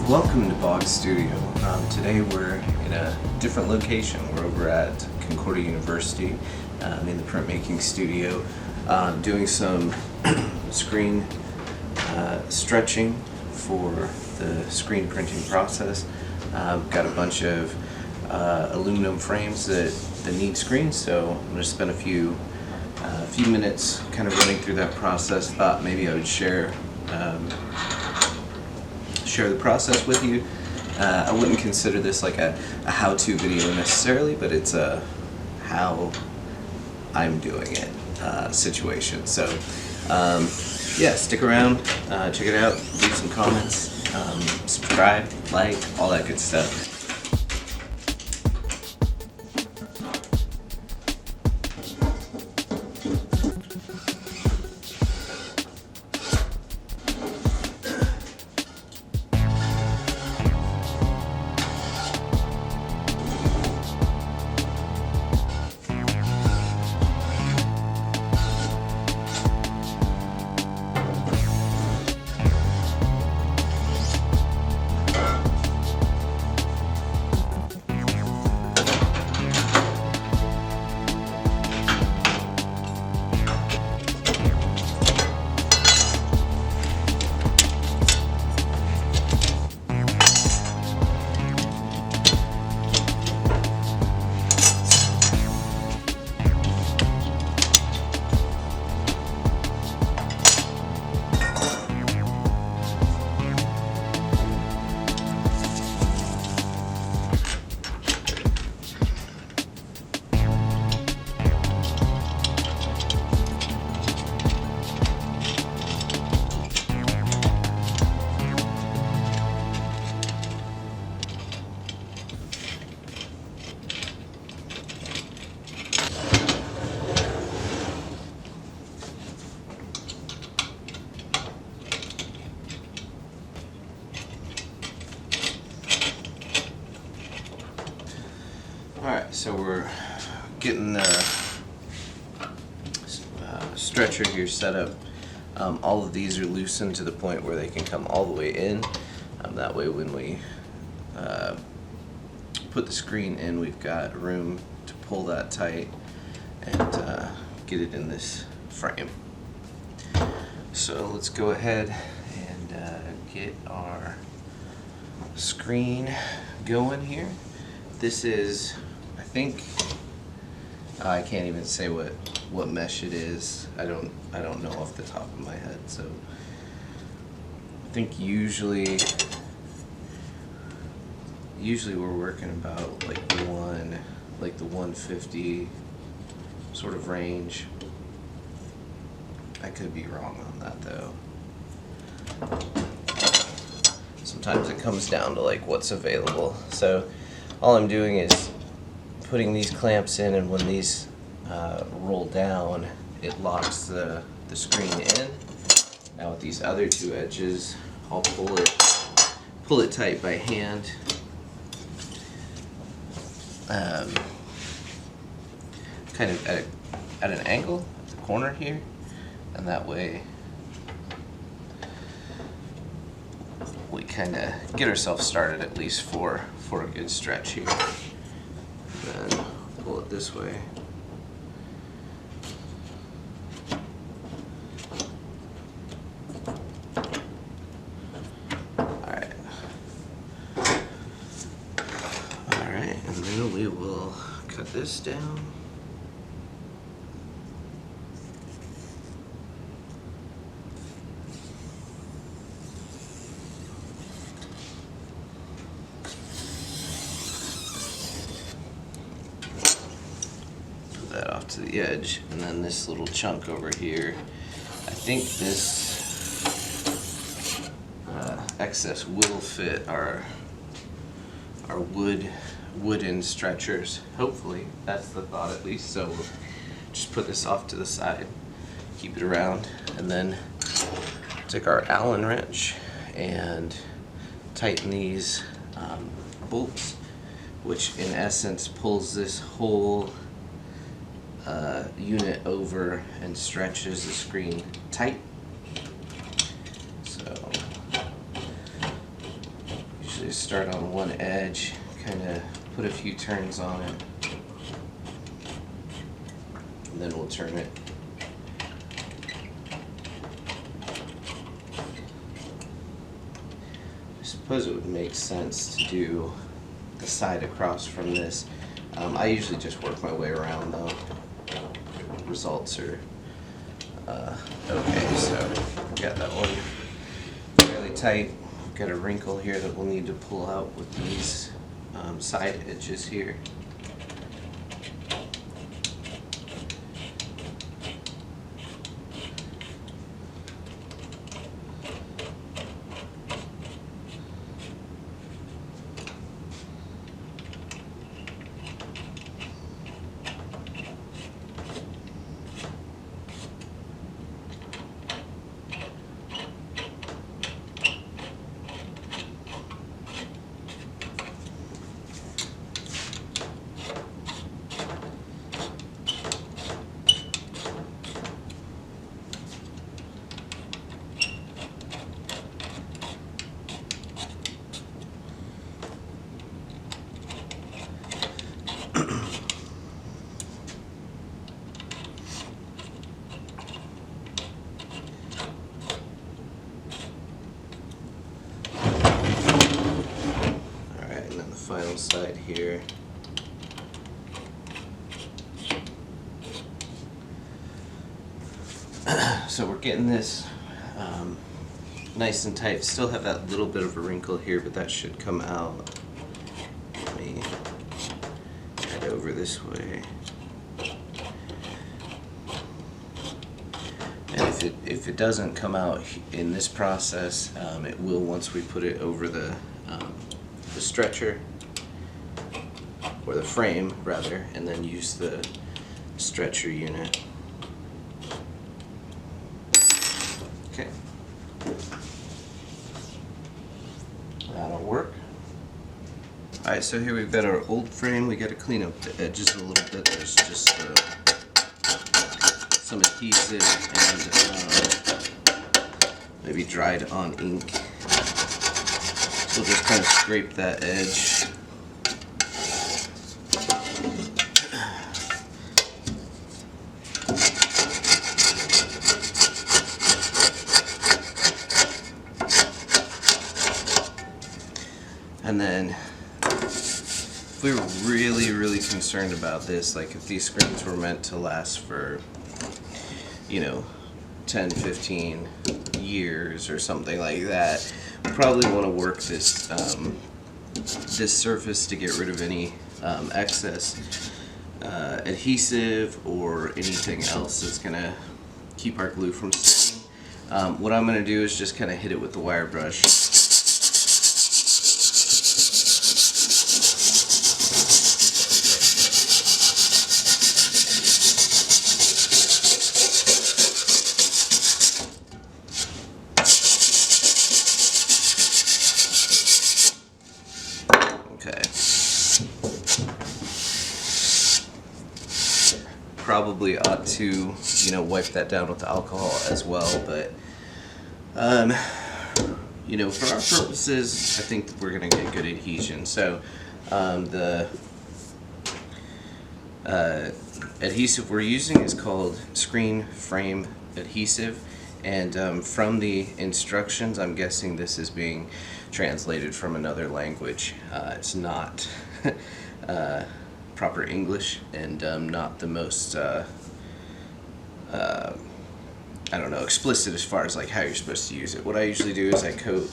Welcome to Bog's Studio. Today we're in a different location. We're over at Concordia University in the printmaking studio doing some screen stretching for the screen printing process. We've got a bunch of aluminum frames that need screens, so I'm going to spend a few minutes kind of running through that process. Thought maybe I would share the process with you. I wouldn't consider this like a how-to video necessarily, but it's a how I'm doing it situation. So yeah, stick around, check it out, leave some comments, subscribe, like, all that good stuff. Alright, so we're getting the stretcher here set up. All of these are loosened to the point where they can come all the way in. That way when we put the screen in, we've got room to pull that tight and get it in this frame. So let's go ahead and get our screen going here. This is, I think, I can't even say what mesh it is. I don't know off the top of my head. So I think usually we're working about like the 150 sort of range. I could be wrong on that though. Sometimes it comes down to like what's available. So all I'm doing is putting these clamps in, and when these roll down, it locks the screen in. Now with these other two edges, I'll pull it tight by hand. Kind of at an angle at the corner here, and that way we kind of get ourselves started at least for a good stretch here. Then pull it this way. Alright, and then we will cut this down. That off to the edge, and then this little chunk over here, I think this excess will fit our wooden stretchers. Hopefully, that's the thought at least. So we'll just put this off to the side, keep it around, and then take our Allen wrench and tighten these bolts, which in essence pulls this whole unit over and stretches the screen tight. So usually start on one edge, kind of put a few turns on it, and then we'll turn it. I suppose it would make sense to do the side across from this. I usually just work my way around though. Results are okay, so got that one fairly tight. Got a wrinkle here that we'll need to pull out with these side edges here. Final side here. So we're getting this nice and tight. Still have that little bit of a wrinkle here, but that should come out. Let me head over this way. And if it doesn't come out in this process, it will once we put it over the stretcher, or the frame rather, and then use the stretcher unit. Okay, that'll work. Alright, so here we've got our old frame. We got to clean up the edges a little bit. There's just some adhesive and maybe dried on ink. So we'll just kind of scrape that edge. And then if we were really concerned about this, like if these screens were meant to last for, you know, 10, 15 years or something like that, we probably want to work this this surface to get rid of any excess adhesive or anything else that's going to keep our glue from sticking. What I'm going to do is just kind of hit it with the wire brush. Probably ought to, you know, wipe that down with the alcohol as well, but you know, for our purposes, I think we're gonna get good adhesion. So the adhesive we're using is called screen frame adhesive, and from the instructions, I'm guessing this is being translated from another language. It's not proper English, and not the most I don't know, explicit as far as like how you're supposed to use it. What I usually do is I coat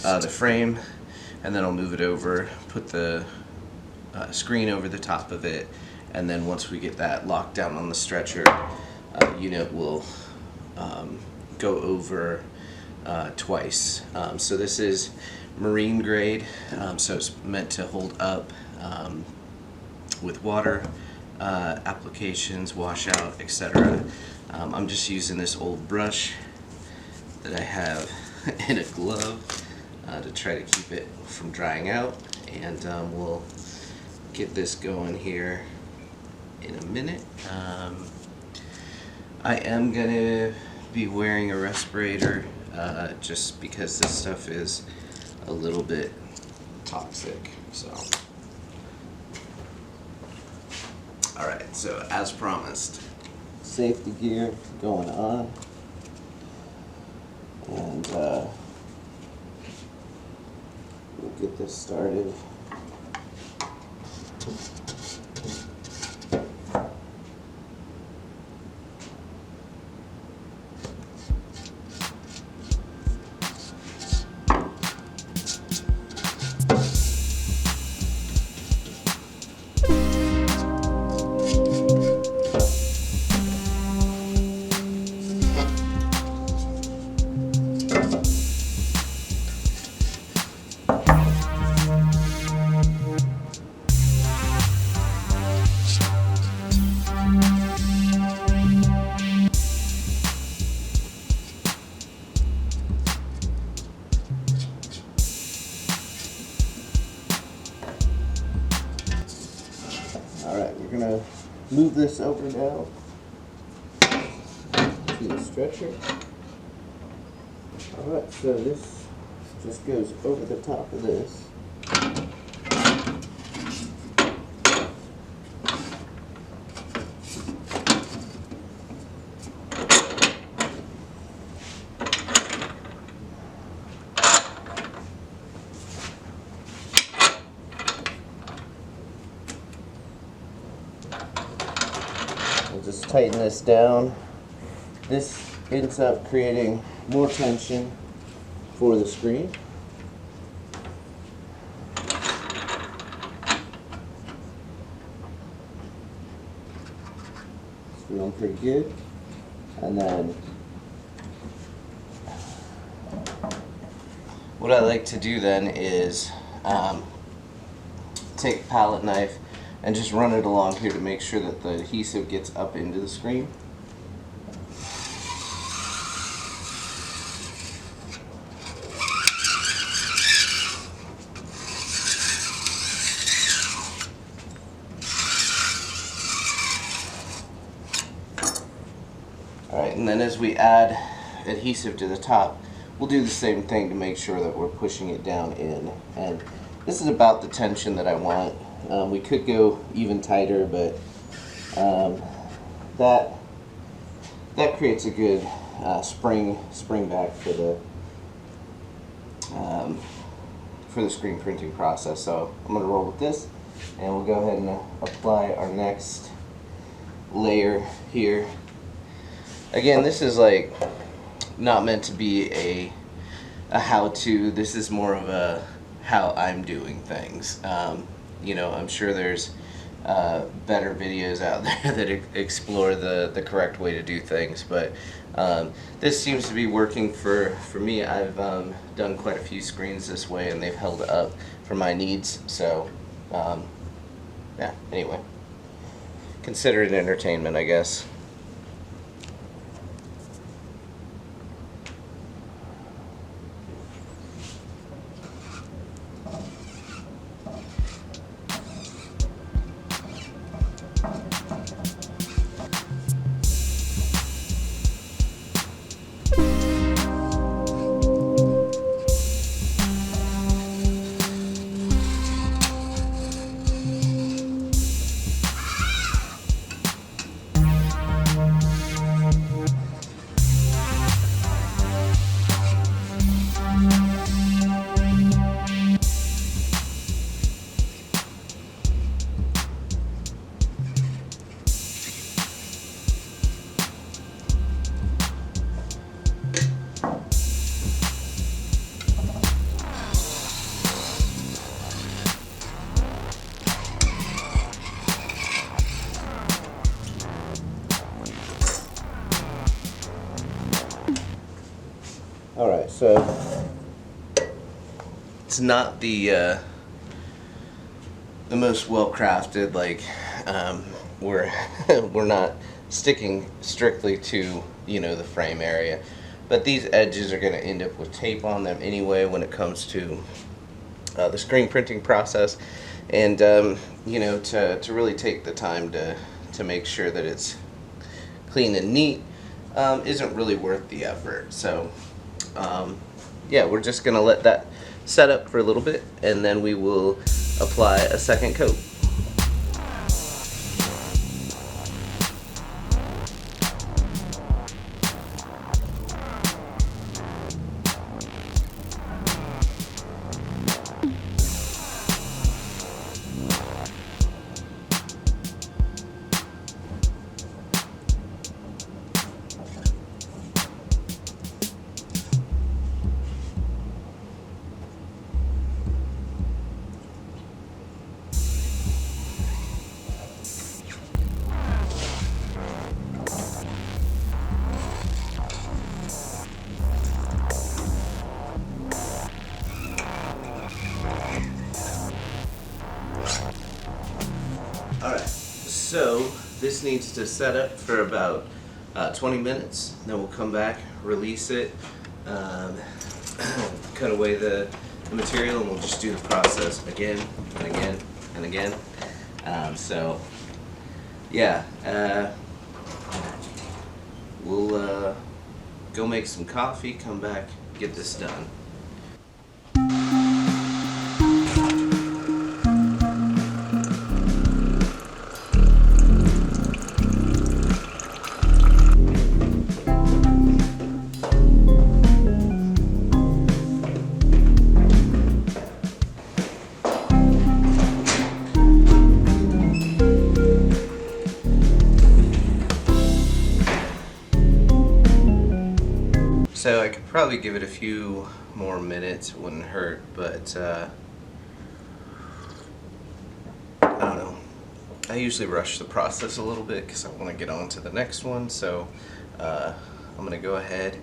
the frame, and then I'll move it over, put the screen over the top of it, and then once we get that locked down on the stretcher, unit will go over twice. So this is marine grade, so it's meant to hold up with water applications, washout, etc. I'm just using this old brush that I have in a glove to try to keep it from drying out, and we'll get this going here in a minute. I am going to be wearing a respirator just because this stuff is a little bit toxic. So, all right. So as promised, safety gear going on, and we'll get this started. Alright, we're going to move this over now to the stretcher. Alright, so this just goes over the top of this. Just tighten this down. This ends up creating more tension for the screen. It's feeling pretty good. And then what I like to do then is take a palette knife and just run it along here to make sure that the adhesive gets up into the screen. Alright, and then as we add adhesive to the top, we'll do the same thing to make sure that we're pushing it down in. And this is about the tension that I want. We could go even tighter, but that creates a good spring back for the screen printing process. So I'm going to roll with this, and we'll go ahead and apply our next layer here. Again, this is like not meant to be a how-to. This is more of a how I'm doing things. You know, I'm sure there's better videos out there that explore the correct way to do things, but this seems to be working for me. I've done quite a few screens this way, and they've held up for my needs. So, yeah, anyway, consider it entertainment, I guess. Alright, so it's not the most well crafted, like we're we're not sticking strictly to, you know, the frame area, but these edges are going to end up with tape on them anyway when it comes to the screen printing process, and you know, to really take the time to make sure that it's clean and neat isn't really worth the effort. So yeah, we're just gonna let that set up for a little bit, and then we will apply a second coat. Alright, so this needs to set up for about 20 minutes. Then we'll come back, release it, cut away the material, and we'll just do the process again and again and again. So, yeah, we'll go make some coffee, come back, get this done. So I could probably give it a few more minutes, it wouldn't hurt, but I don't know. I usually rush the process a little bit because I want to get on to the next one, so I'm going to go ahead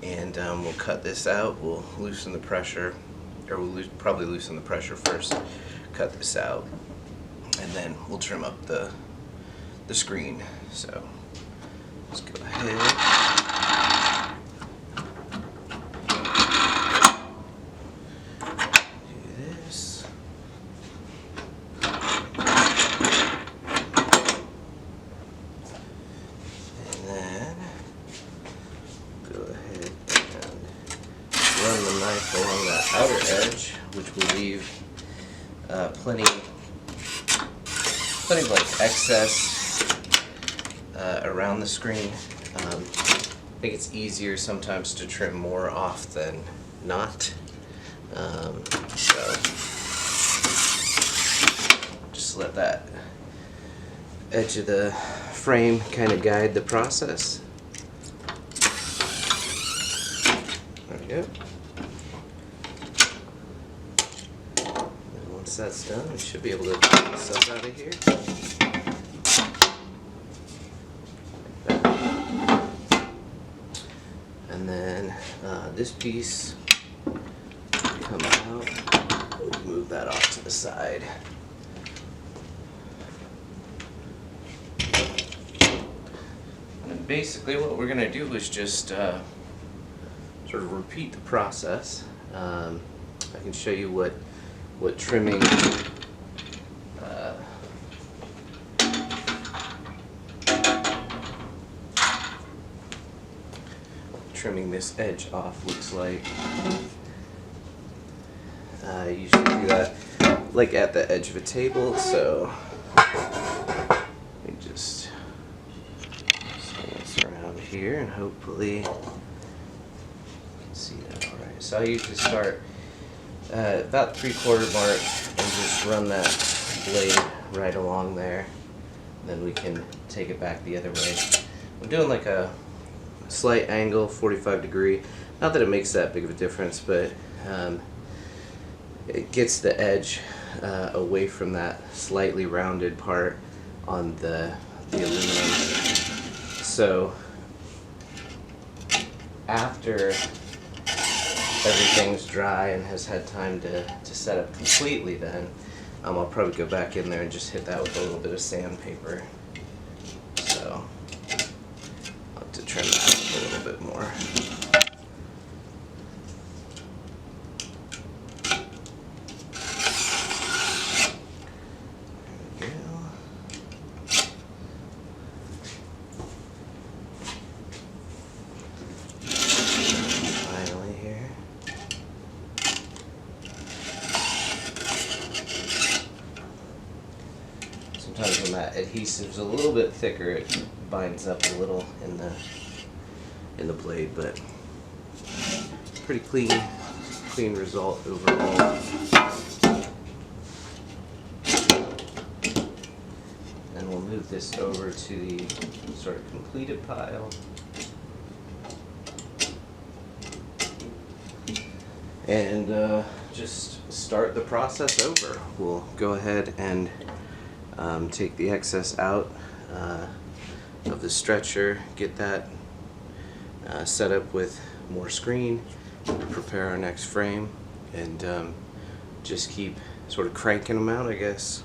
and we'll cut this out. We'll loosen the pressure, or we'll probably loosen the pressure first, cut this out, and then we'll trim up the screen. So let's go ahead. Run the knife along that outer edge, which will leave plenty of like excess around the screen. I think it's easier sometimes to trim more off than not. So just let that edge of the frame kind of guide the process. There we go. And once that's done, we should be able to get this stuff out of here. Like that. And then this piece come out. Move that off to the side. And basically, what we're going to do is just sort of repeat the process. I can show you what trimming trimming this edge off looks like. I usually do that like at the edge of a table, so let me just swing this around here and hopefully you can see that alright. So I usually start about the 3/4 mark and just run that blade right along there. Then we can take it back the other way. I'm doing like a slight angle, 45 degree. Not that it makes that big of a difference, but it gets the edge away from that slightly rounded part on the aluminum. So after everything's dry and has had time to set up completely, then I'll probably go back in there and just hit that with a little bit of sandpaper. So I'll have to trim that a little bit more. sometimes when that adhesive's a little bit thicker, it binds up a little in the blade, but pretty clean result overall. And we'll move this over to the sort of completed pile. And just start the process over. We'll go ahead and take the excess out of the stretcher, get that set up with more screen, prepare our next frame, and just keep sort of cranking them out, I guess.